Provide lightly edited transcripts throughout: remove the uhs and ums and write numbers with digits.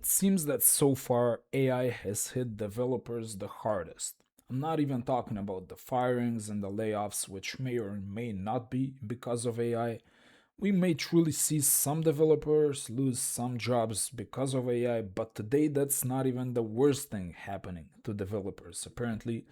It seems that so far AI has hit developers the hardest. I'm not even talking about the firings and the layoffs, which may or may not be because of AI. We may truly see some developers lose some jobs because of AI, but today that's not even the worst thing happening to developers. Apparently,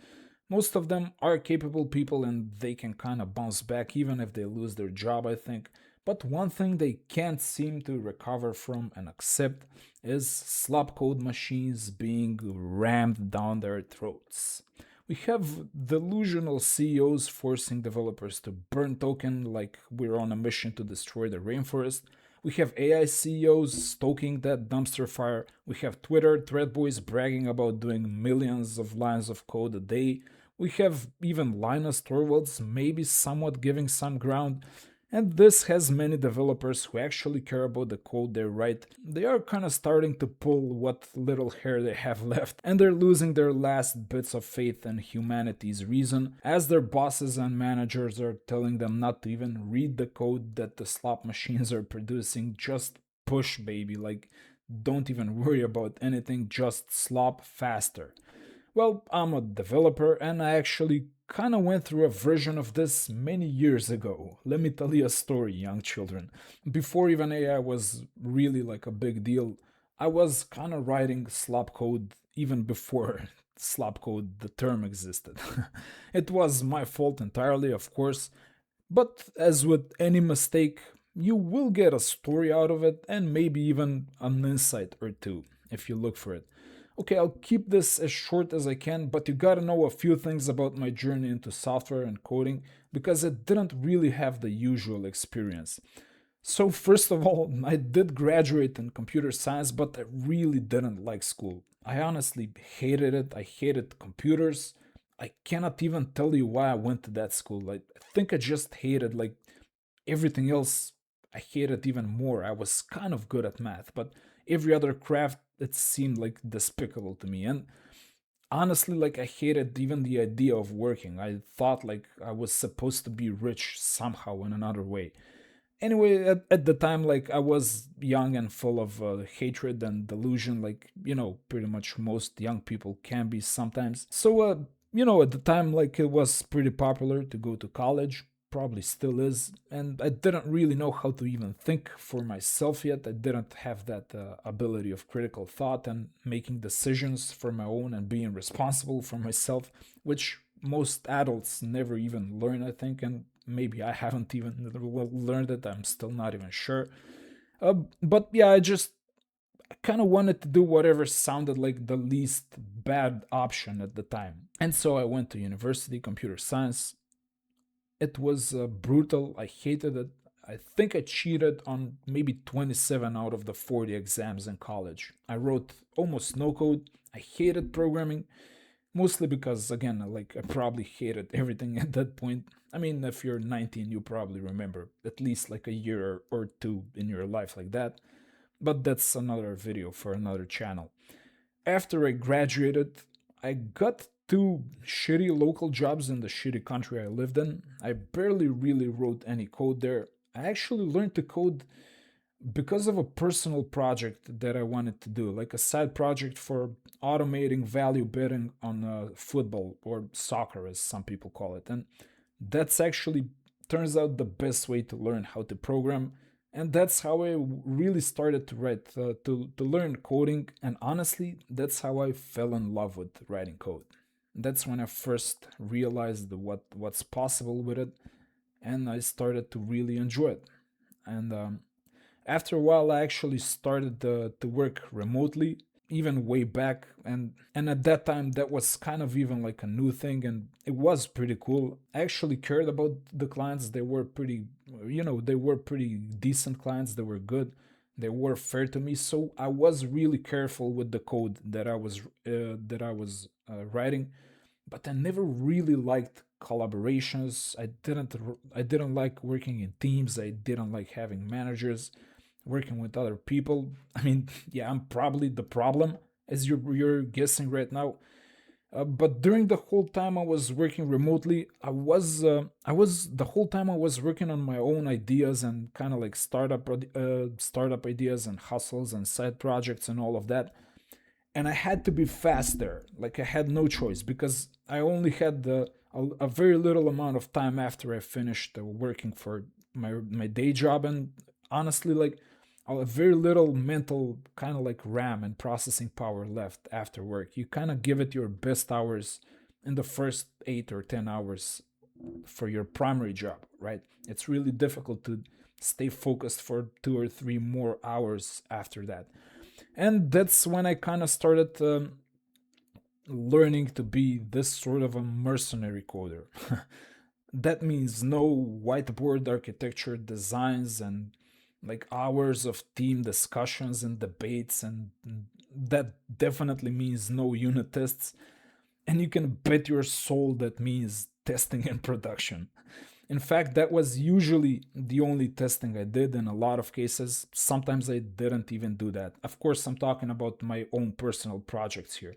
most of them are capable people and they can kind of bounce back even if they lose their job, I think. But one thing they can't seem to recover from and accept is slop code machines being rammed down their throats. We have delusional CEOs forcing developers to burn token like we're on a mission to destroy the rainforest. We have AI CEOs stoking that dumpster fire. We have Twitter thread boys bragging about doing millions of lines of code a day. We have even Linus Torvalds maybe somewhat giving some ground. And this has many developers who actually care about the code they write. They are kind of starting to pull what little hair they have left, and they're losing their last bits of faith in humanity's reason, as their bosses and managers are telling them not to even read the code that the slot machines are producing. Just push, baby. Like, don't even worry about anything, just slop faster. Well, I'm a developer and I actually kind of went through a version of this many years ago. Let me tell you a story, young children. Before even AI was really like a big deal, I was kind of writing slop code even before slop code the term existed. It was my fault entirely, of course, but as with any mistake, you will get a story out of it and maybe even an insight or two if you look for it. Okay, I'll keep this as short as I can, but you gotta know a few things about my journey into software and coding because it didn't really have the usual experience. So, first of all, I did graduate in computer science, but I really didn't like school. I honestly hated it. I hated computers. I cannot even tell you why I went to that school. I think I just hated like everything else. I hated even more. I was kind of good at math, but every other craft it seemed like despicable to me. And honestly, like I hated even the idea of working. I thought like I was supposed to be rich somehow in another way. Anyway, at the time, like I was young and full of hatred and delusion, like pretty much most young people can be sometimes. So, at the time, like it was pretty popular to go to college, probably still is, and I didn't really know how to even think for myself yet. I didn't have that ability of critical thought and making decisions for my own and being responsible for myself, which most adults never even learn, I think, and maybe I haven't even learned it. I'm still not even sure. But yeah, I just kind of wanted to do whatever sounded like the least bad option at the time. And so I went to university, computer science. It was brutal. I hated it. I think I cheated on maybe 27 out of the 40 exams in college. I wrote almost no code. I hated programming. Mostly because, again, like I probably hated everything at that point. I mean, if you're 19, you probably remember at least like a year or two in your life like that. But that's another video for another channel. After I graduated, I got two shitty local jobs in the shitty country I lived in. I barely really wrote any code there. I actually learned to code because of a personal project that I wanted to do, like a side project for automating value betting on football or soccer, as some people call it. And that's actually turns out the best way to learn how to program. And that's how I really started to write, to learn coding. And honestly, that's how I fell in love with writing code. That's when I first realized what's possible with it, and I started to really enjoy it. And after a while, I actually started to work remotely, even way back, and at that time that was kind of even like a new thing, and it was pretty cool. I actually cared about the clients. They were pretty, they were pretty decent clients. They were good. They were fair to me, so I was really careful with the code that I was writing. But I never really liked collaborations. I didn't like working in teams. I didn't like having managers, working with other people. I mean, yeah, I'm probably the problem, as you're guessing right now. But during the whole time I was working remotely, I was the whole time I was working on my own ideas and kind of like startup ideas and hustles and side projects and all of that. And I had to be fast there. Like I had no choice because I only had a very little amount of time after I finished working for my day job, and honestly, like a very little mental kind of like RAM and processing power left after work. You kind of give it your best hours in the first 8 or 10 hours for your primary job, right? It's really difficult to stay focused for 2 or 3 more hours after that. And that's when I kind of started learning to be this sort of a mercenary coder. That means no whiteboard architecture designs and like hours of team discussions and debates, and that definitely means no unit tests. And you can bet your soul that means testing in production. In fact, that was usually the only testing I did in a lot of cases. Sometimes I didn't even do that. Of course, I'm talking about my own personal projects here.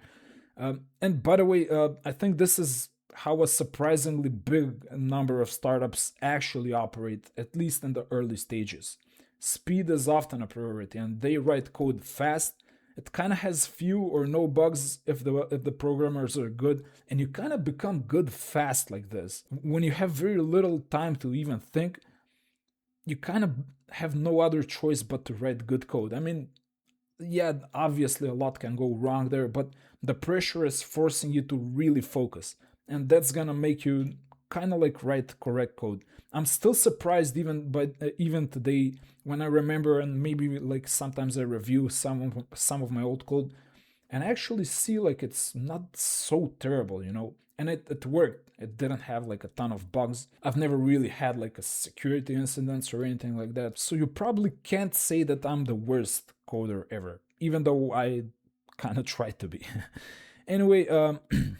And by the way, I think this is how a surprisingly big number of startups actually operate, at least in the early stages. Speed is often a priority, and they write code fast. It kind of has few or no bugs if the programmers are good, and you kind of become good fast like this. When you have very little time to even think, you kind of have no other choice but to write good code. I mean, yeah, obviously a lot can go wrong there, but the pressure is forcing you to really focus, and that's gonna make you kind of like write correct code. I'm still surprised even today when I remember, and maybe like sometimes I review some of my old code and actually see like it's not so terrible, you know. And it worked. It didn't have like a ton of bugs. I've never really had like a security incidents or anything like that. So you probably can't say that I'm the worst coder ever, even though I kind of try to be. Anyway,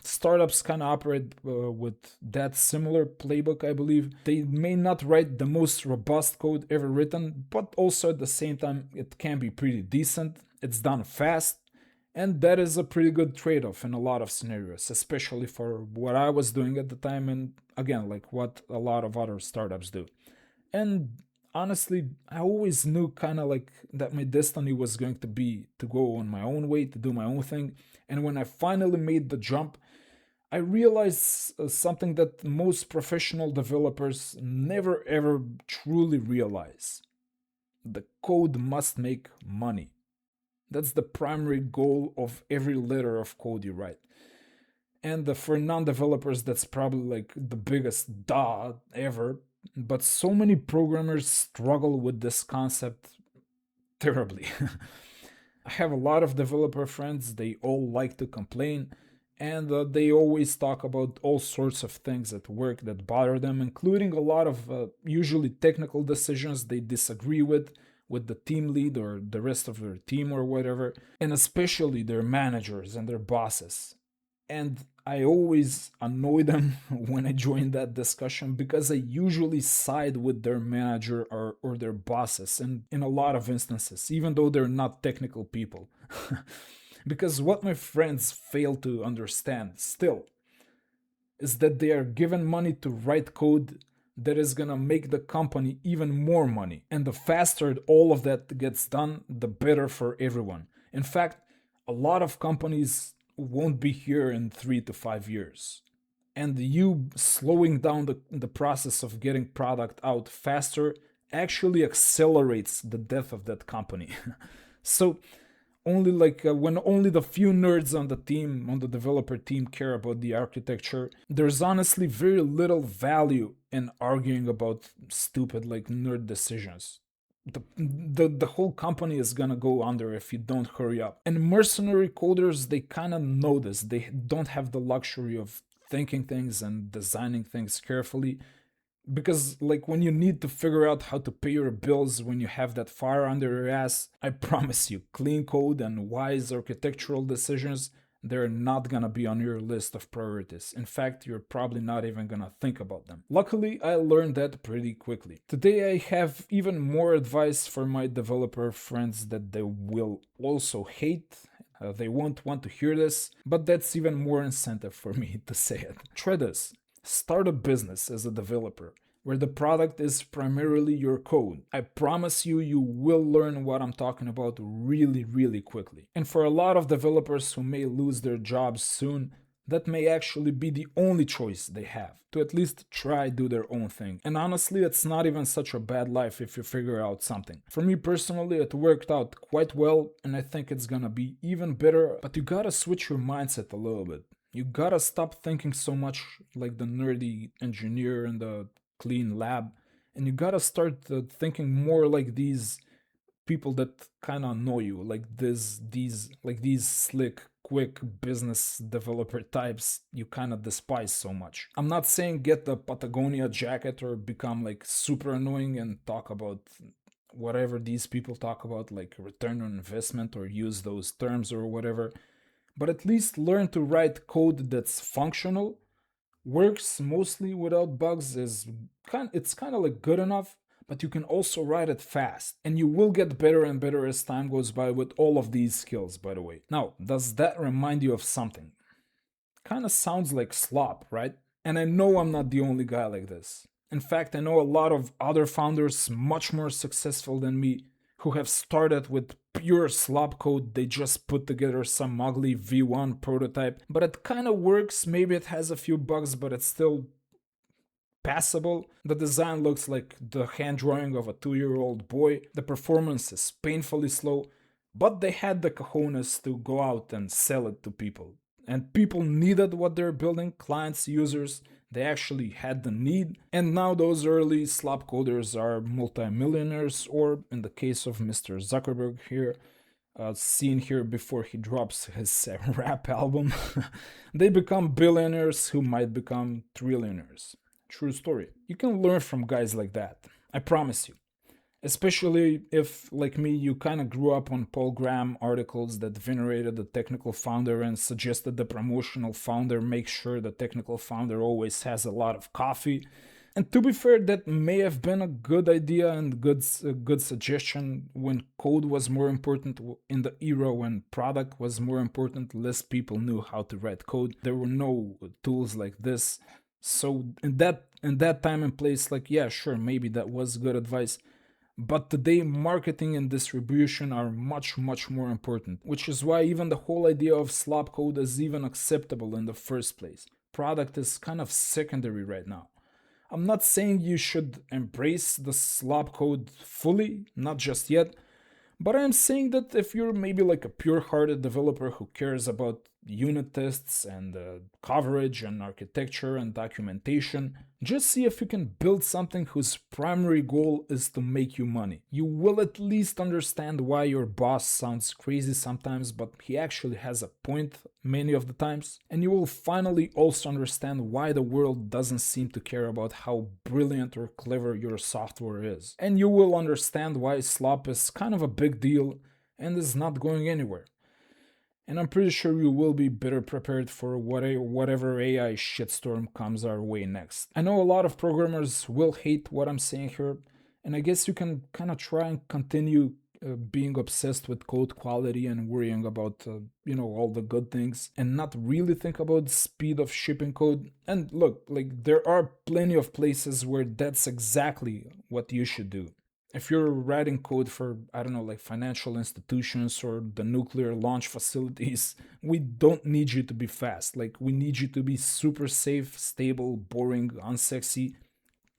startups kind of operate with that similar playbook, I believe. They may not write the most robust code ever written, but also at the same time, it can be pretty decent. It's done fast, and that is a pretty good trade off in a lot of scenarios, especially for what I was doing at the time, and again, like what a lot of other startups do. And honestly, I always knew kind of like that my destiny was going to be to go on my own way, to do my own thing. And when I finally made the jump, I realized something that most professional developers never ever truly realize: the code must make money. That's the primary goal of every letter of code you write. And for non developers, that's probably like the biggest duh ever. But so many programmers struggle with this concept terribly. I have a lot of developer friends, they all like to complain, and they always talk about all sorts of things at work that bother them, including a lot of usually technical decisions they disagree with the team lead or the rest of their team or whatever, and especially their managers and their bosses. And I always annoy them when I join that discussion because I usually side with their manager or their bosses, and in a lot of instances, even though they're not technical people. Because what my friends fail to understand still is that they are given money to write code that is gonna make the company even more money. And the faster all of that gets done, the better for everyone. In fact, a lot of companies won't be here in 3 to 5 years. And you slowing down the process of getting product out faster actually accelerates the death of that company. So only when only the few nerds on the developer team care about the architecture, there's honestly very little value in arguing about stupid like nerd decisions. The whole company is gonna go under if you don't hurry up. And mercenary coders, they kind of know this. They don't have the luxury of thinking things and designing things carefully, because like when you need to figure out how to pay your bills when you have that fire under your ass, I promise you, clean code and wise architectural decisions, they're not gonna be on your list of priorities. In fact, you're probably not even gonna think about them. Luckily, I learned that pretty quickly. Today I have even more advice for my developer friends that they will also hate. They won't want to hear this, but that's even more incentive for me to say it. Try this. Start a business as a developer where the product is primarily your code. I promise you, you will learn what I'm talking about really, really quickly. And for a lot of developers who may lose their jobs soon, that may actually be the only choice they have to at least try do their own thing. And honestly, it's not even such a bad life if you figure out something. For me personally, it worked out quite well, and I think it's gonna be even better, but you gotta switch your mindset a little bit. You gotta stop thinking so much like the nerdy engineer in the clean lab, and you gotta start thinking more like these people that kind of annoy you, like these slick quick business developer types you kind of despise so much. I'm not saying get the Patagonia jacket or become like super annoying and talk about whatever these people talk about, like return on investment, or use those terms or whatever, but at least learn to write code that's functional, works mostly without bugs, is it's kind of like good enough, but you can also write it fast, and you will get better and better as time goes by with all of these skills, by the way. Now, does that remind you of something? Kind of sounds like Slop, right? And I know I'm not the only guy like this. In fact, I know a lot of other founders much more successful than me who have started with pure slop code. They just put together some ugly V1 prototype, but it kind of works. Maybe it has a few bugs, but it's still passable. The design looks like the hand drawing of a 2-year-old boy. The performance is painfully slow, but they had the cojones to go out and sell it to people. And people needed what they're building, clients, users. They actually had the need. And now those early slop coders are multimillionaires, or in the case of Mr. Zuckerberg here, seen here before he drops his rap album, they become billionaires who might become trillionaires. True story. You can learn from guys like that. I promise you. Especially if, like me, you kind of grew up on Paul Graham articles that venerated the technical founder and suggested the promotional founder make sure the technical founder always has a lot of coffee. And to be fair, that may have been a good idea and good suggestion when code was more important, in the era when product was more important. Less people knew how to write code. There were no tools like this. So in that time and place, like, yeah, sure, maybe that was good advice. But today, marketing and distribution are much, much more important, which is why even the whole idea of slop code is even acceptable in the first place. Product is kind of secondary right now. I'm not saying you should embrace the slop code fully, not just yet, but I'm saying that if you're maybe like a pure hearted developer who cares about unit tests and coverage and architecture and documentation, just see if you can build something whose primary goal is to make you money. You will at least understand why your boss sounds crazy sometimes, but he actually has a point many of the times. And you will finally also understand why the world doesn't seem to care about how brilliant or clever your software is. And you will understand why slop is kind of a big deal and is not going anywhere. And I'm pretty sure you will be better prepared for whatever AI shitstorm comes our way next. I know a lot of programmers will hate what I'm saying here, and I guess you can kind of try and continue being obsessed with code quality and worrying about all the good things, and not really think about the speed of shipping code. And look, like, there are plenty of places where that's exactly what you should do. If you're writing code for, I don't know, like financial institutions or the nuclear launch facilities, we don't need you to be fast. Like, we need you to be super safe, stable, boring, unsexy,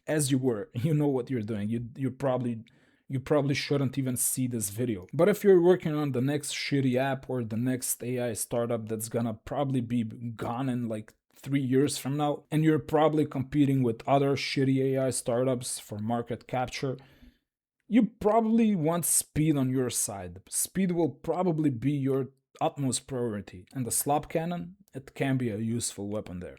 as you were. You know what you're doing. You probably shouldn't even see this video. But if you're working on the next shitty app or the next AI startup that's gonna probably be gone in like 3 years from now, and you're probably competing with other shitty AI startups for market capture, you probably want speed on your side. Speed will probably be your utmost priority, and the slop cannon, it can be a useful weapon there.